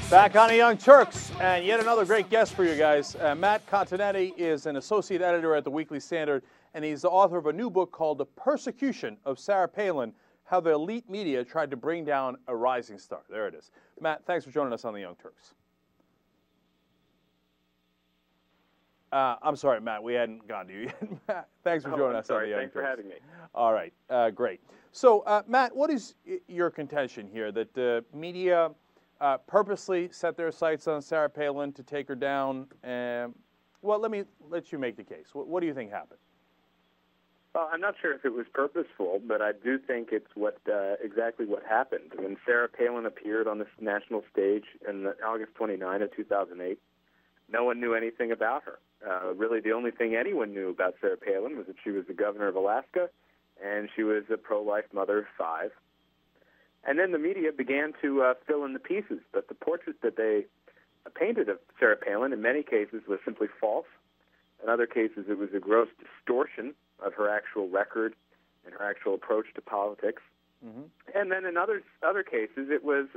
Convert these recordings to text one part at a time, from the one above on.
Back on the Young Turks, and yet another great guest for you guys. Matt Continetti is an associate editor at the Weekly Standard, and he's the author of a new book called The Persecution of Sarah Palin, How the Elite Media Tried to Bring Down a Rising Star. There it is. Matt, thanks for joining us on the Young Turks. I'm sorry, Matt, we hadn't gone to you yet. Matt, thanks for joining us on the Young Turks. Thanks for having me. All right, great. So, Matt, what is your contention here, that the media purposely set their sights on Sarah Palin to take her down? Well, let you make the case. What do you think happened? Well, I'm not sure if it was purposeful, but I do think it's exactly what happened. When Sarah Palin appeared on this national stage in August 29 of 2008, no one knew anything about her. Really, the only thing anyone knew about Sarah Palin was that she was the governor of Alaska, and she was a pro-life mother of 5. And then the media began to fill in the pieces. But the portrait that they painted of Sarah Palin, in many cases, was simply false. In other cases, it was a gross distortion of her actual record and her actual approach to politics. Mm-hmm. And then in other cases, it was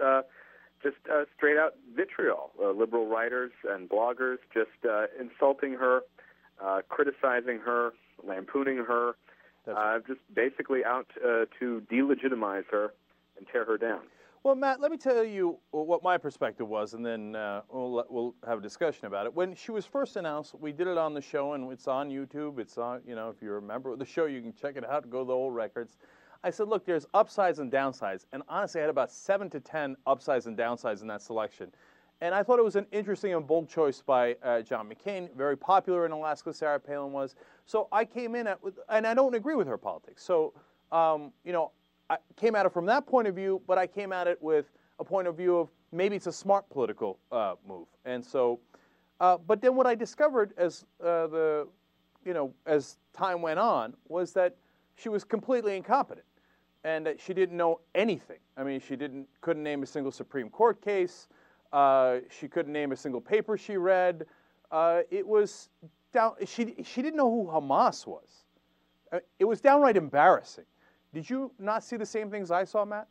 just straight-out vitriol. Liberal writers and bloggers just insulting her, criticizing her, lampooning her, just basically out to delegitimize her and tear her down. Well, Matt, let me tell you what my perspective was, and then we'll have a discussion about it. When she was first announced, we did it on the show, and it's on YouTube. It's on, if you're a member of the show, you can check it out, go to the old records. I said, look, there's upsides and downsides, and honestly, I had about 7 to 10 upsides and downsides in that selection. And I thought it was an interesting and bold choice by John McCain, very popular in Alaska, Sarah Palin was. So I came in and I don't agree with her politics. So, I came at it from that point of view, but I came at it with a point of view of maybe it's a smart political move. And so, but then what I discovered as as time went on was that she was completely incompetent and that she didn't know anything. I mean, she couldn't name a single Supreme Court case. She couldn't name a single paper she read. It was she didn't know who Hamas was. It was downright embarrassing. Did you not see the same things I saw, Matt?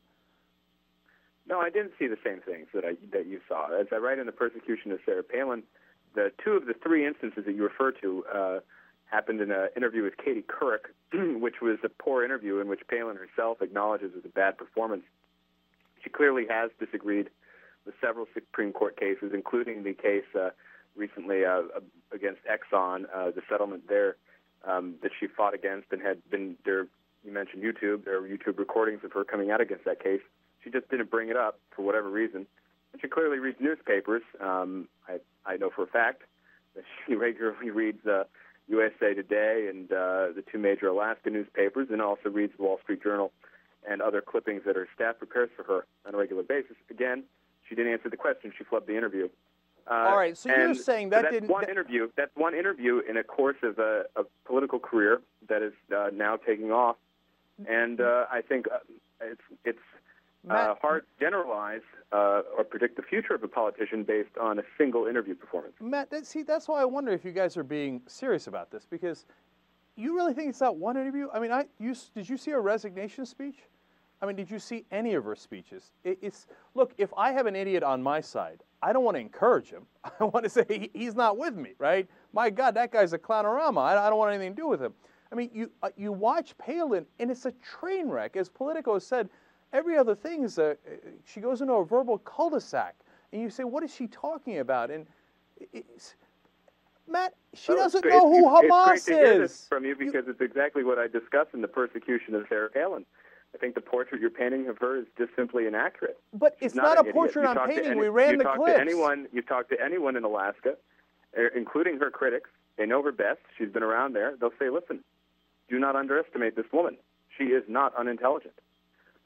No, I didn't see the same things that you saw. As I write in The Persecution of Sarah Palin, the 2 of the 3 instances that you refer to happened in an interview with Katie Couric, which was a poor interview in which Palin herself acknowledges was a bad performance. She clearly has disagreed with several Supreme Court cases, including the case recently against Exxon, the settlement there that she fought against and had been there. You mentioned YouTube. There were YouTube recordings of her coming out against that case. She just didn't bring it up for whatever reason. And she clearly reads newspapers. I know for a fact that she regularly reads USA Today and the 2 major Alaska newspapers, and also reads the Wall Street Journal and other clippings that her staff prepares for her on a regular basis. Again, she didn't answer the question. She flubbed the interview. All right, so you're saying that that's one interview. That's one interview in a course of a political career that is now taking off. And I think it's hard to generalize or predict the future of a politician based on a single interview performance. Matt, that's why I wonder if you guys are being serious about this, because you really think it's that one interview? I mean, did you see her resignation speech? I mean, did you see any of her speeches? Look, if I have an idiot on my side, I don't want to encourage him. I want to say he's not with me, right? My God, that guy's a clownorama. I don't want anything to do with him. I mean, you watch Palin, and it's a train wreck. As Politico has said, every other thing is she goes into a verbal cul-de-sac, and you say, what is she talking about? And Matt, she doesn't know who Hamas is. It's great to hear this from you because it's exactly what I discussed in The Persecution of Sarah Palin. I think the portrait you're painting of her is just simply inaccurate. But it's not a portrait I'm painting. We ran the clips. You talk to anyone in Alaska, including her critics. They know her best. She's been around there. They'll say, listen, do not underestimate this woman. She is not unintelligent.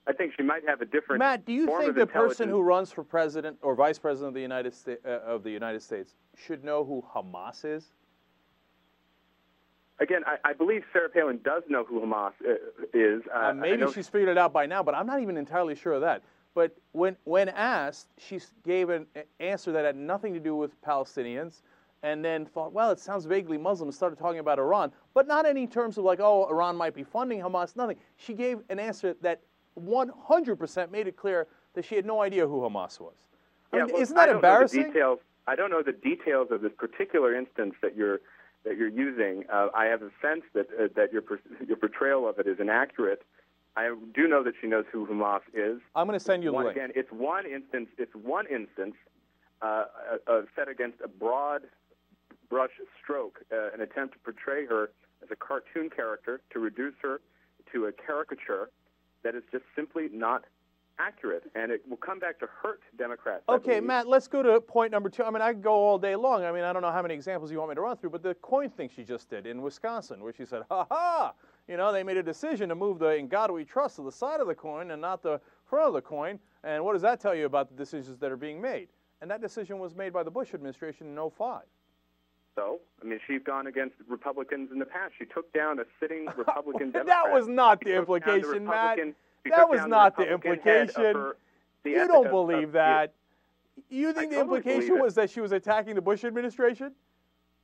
I think she might have a different Matt, do you form think of the person intelligence. who runs for president or vice president of the United States should know who Hamas is? Again, I believe Sarah Palin does know who Hamas is. Maybe she's figured it out by now, but I'm not even entirely sure of that. But when asked, she gave an answer that had nothing to do with Palestinians, and then thought, well, it sounds vaguely Muslim, and started talking about Iran, but not any terms of like, oh, Iran might be funding Hamas, nothing. She gave an answer that 100% made it clear that she had no idea who Hamas was. I mean, well, isn't that embarrassing? I don't know the details of this particular instance that you're using. I have a sense that your portrayal of it is inaccurate. I do know that she knows who Hamas is. I'm going to send you the link. Again, it's one instance. Set against a broad brush stroke, an attempt to portray her as a cartoon character, to reduce her to a caricature that is just simply not accurate, and it will come back to hurt Democrats. Okay, Matt, let's go to point number 2. I mean, I could go all day long. I mean, I don't know how many examples you want me to run through, but the coin thing she just did in Wisconsin, where she said, ha-ha, you know, they made a decision to move the "In God We Trust" to the side of the coin and not the front of the coin, and what does that tell you about the decisions that are being made? And that decision was made by the Bush administration in 2005. So, I mean, she's gone against Republicans in the past. She took down a sitting Republican Democrat. That was not the implication, Matt. That was not the implication. You don't believe that. You think the implication was that she was attacking the Bush administration?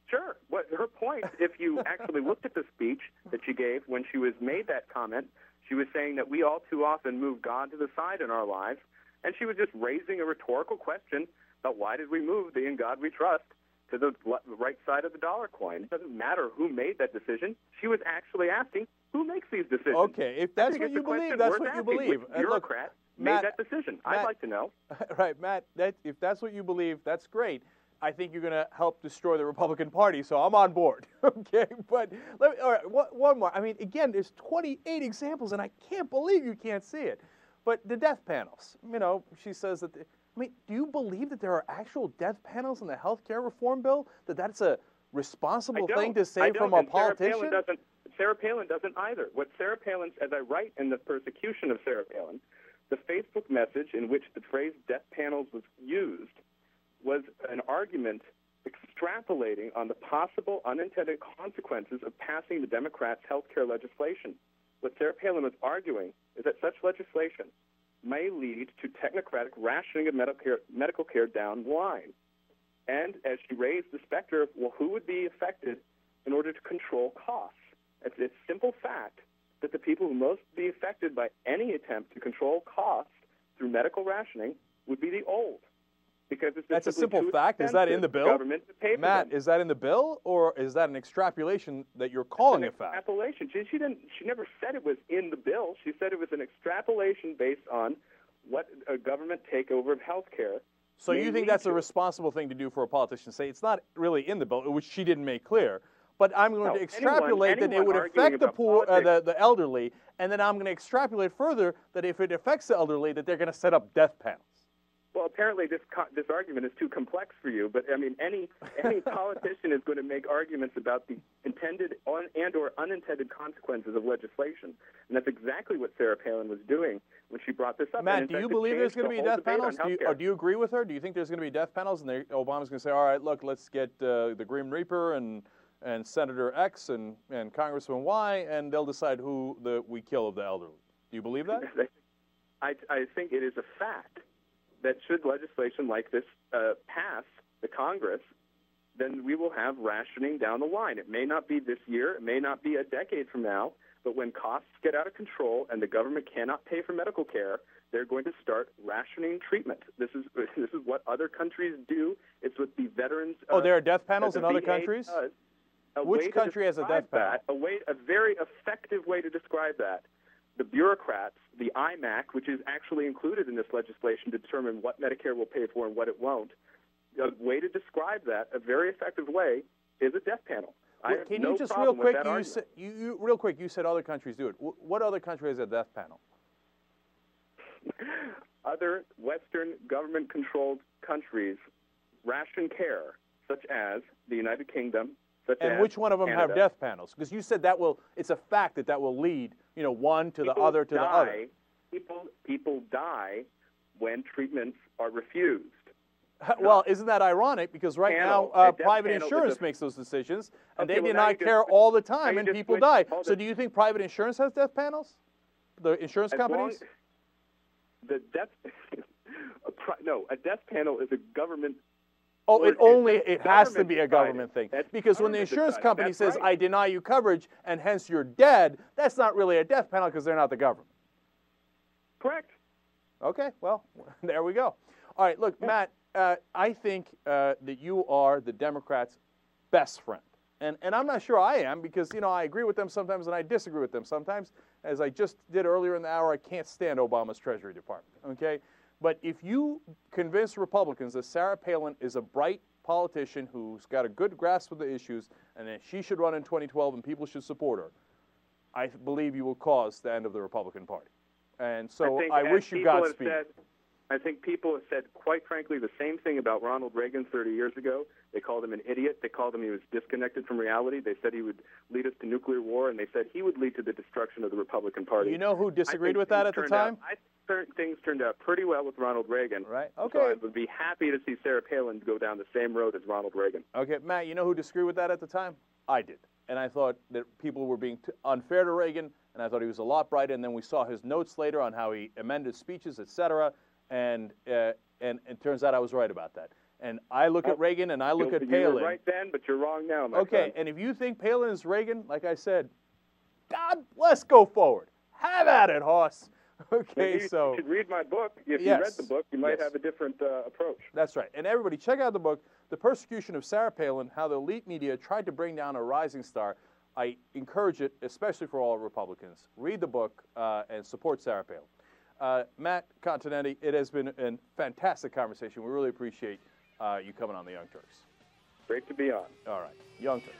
Sure. What her point, if you actually looked at the speech that she gave when she was made that comment, she was saying that we all too often move God to the side in our lives, and she was just raising a rhetorical question about why did we move the "In God We Trust" to the right side of the dollar coin. It doesn't matter who made that decision. She was actually asking, who makes these decisions? Okay, if that's what you believe, that's what you believe. Which bureaucrat made that decision? I'd like to know. Right, Matt, if that's what you believe, that's great. I think you're going to help destroy the Republican Party, so I'm on board. Okay, but all right, one more. I mean, again, there's 28 examples, and I can't believe you can't see it. But the death panels, you know, she says that I mean, do you believe that there are actual death panels in the health care reform bill? That that's a responsible thing to say from a politician? Sarah Palin doesn't either. What Sarah Palin, as I write in The Persecution of Sarah Palin, the Facebook message in which the phrase death panels was used was an argument extrapolating on the possible unintended consequences of passing the Democrats' health care legislation. What Sarah Palin was arguing is that such legislation may lead to technocratic rationing of medical care down the line. And as she raised the specter of, well, who would be affected in order to control costs? It's a simple fact that the people who most be affected by any attempt to control costs through medical rationing would be the old. Because it's That's a simple fact. Is that in the bill? Matt, is that in the bill, or is that an extrapolation that you're calling a fact? Extrapolation. She never said it was in the bill. She said it was an extrapolation based on what a government takeover of health care. So you think that's a responsible thing to do for a politician? Say it's not really in the bill, which she didn't make clear. But I'm going to extrapolate that it would affect the poor, the elderly, and then I'm going to extrapolate further that if it affects the elderly, that they're going to set up death panels. Well, apparently this argument is too complex for you, but I mean, any politician is going to make arguments about the intended and/or unintended consequences of legislation, and that's exactly what Sarah Palin was doing when she brought this up. Matt, do you believe there's going to be death panels? Do you agree with her? Do you think there's going to be death panels, and Obama's going to say, "All right, look, let's get the Grim Reaper and Senator X and Congressman Y, and they'll decide who we kill of the elderly"? Do you believe that? I think it is a fact that should legislation like this pass the Congress, then we will have rationing down the line. It may not be this year, it may not be a decade from now, but when costs get out of control and the government cannot pay for medical care, they're going to start rationing treatment. This is what other countries do. It's what the veterans. There are death panels in other countries. Which country has a death panel? A very effective way to describe that. The bureaucrats, the IMAC, which is actually included in this legislation to determine what Medicare will pay for and what it won't, a way to describe that, a very effective way, is a death panel. Can you just real quick, real quick, you said other countries do it. What other country has a death panel? Other Western government-controlled countries ration care, such as the United Kingdom, and which one of them Canada. have death panels? Because you said it's a fact that will lead, one to the other to the other. People die when treatments are refused. Well, isn't that ironic? Because right now, private insurance makes those decisions, and they deny care all the time, and people die. So do you think private insurance has death panels? The insurance companies? A death panel is a government. Oh, it has to be a government thing. Because when the insurance company says, I deny you coverage, and hence you're dead, that's not really a death panel because they're not the government. Correct. Okay, well, there we go. All right, look, Matt, I think that you are the Democrats' best friend. And I'm not sure I am because, you know, I agree with them sometimes and I disagree with them sometimes. As I just did earlier in the hour, I can't stand Obama's Treasury Department, okay? But if you convince Republicans that Sarah Palin is a bright politician who's got a good grasp of the issues and that she should run in 2012 and people should support her, I believe you will cause the end of the Republican Party. And so I wish you Godspeed. I think people have said, quite frankly, the same thing about Ronald Reagan 30 years ago. They called him an idiot. They called him he was disconnected from reality. They said he would lead us to nuclear war, and they said he would lead to the destruction of the Republican Party. You know who disagreed with that at the time? I think things turned out pretty well with Ronald Reagan. Right. Okay. So I would be happy to see Sarah Palin go down the same road as Ronald Reagan. Okay, Matt, you know who disagreed with that at the time? I did. And I thought that people were being unfair to Reagan, and I thought he was a lot brighter. And then we saw his notes later on how he amended speeches, etc. And it turns out I was right about that. And I look at Reagan and I look at Palin. You were right then, but you're wrong now, my friend. And if you think Palin is Reagan, like I said, God bless, go forward. Have at it, Hoss. Okay, you so should read my book. If you read the book, you might have a different approach. That's right. And everybody, check out the book, The Persecution of Sarah Palin, How the Elite Media Tried to Bring Down a Rising Star. I encourage it, especially for all Republicans. Read the book and support Sarah Palin. Matt Continetti, it has been a fantastic conversation. We really appreciate you coming on the Young Turks. Great to be on. All right, Young Turks.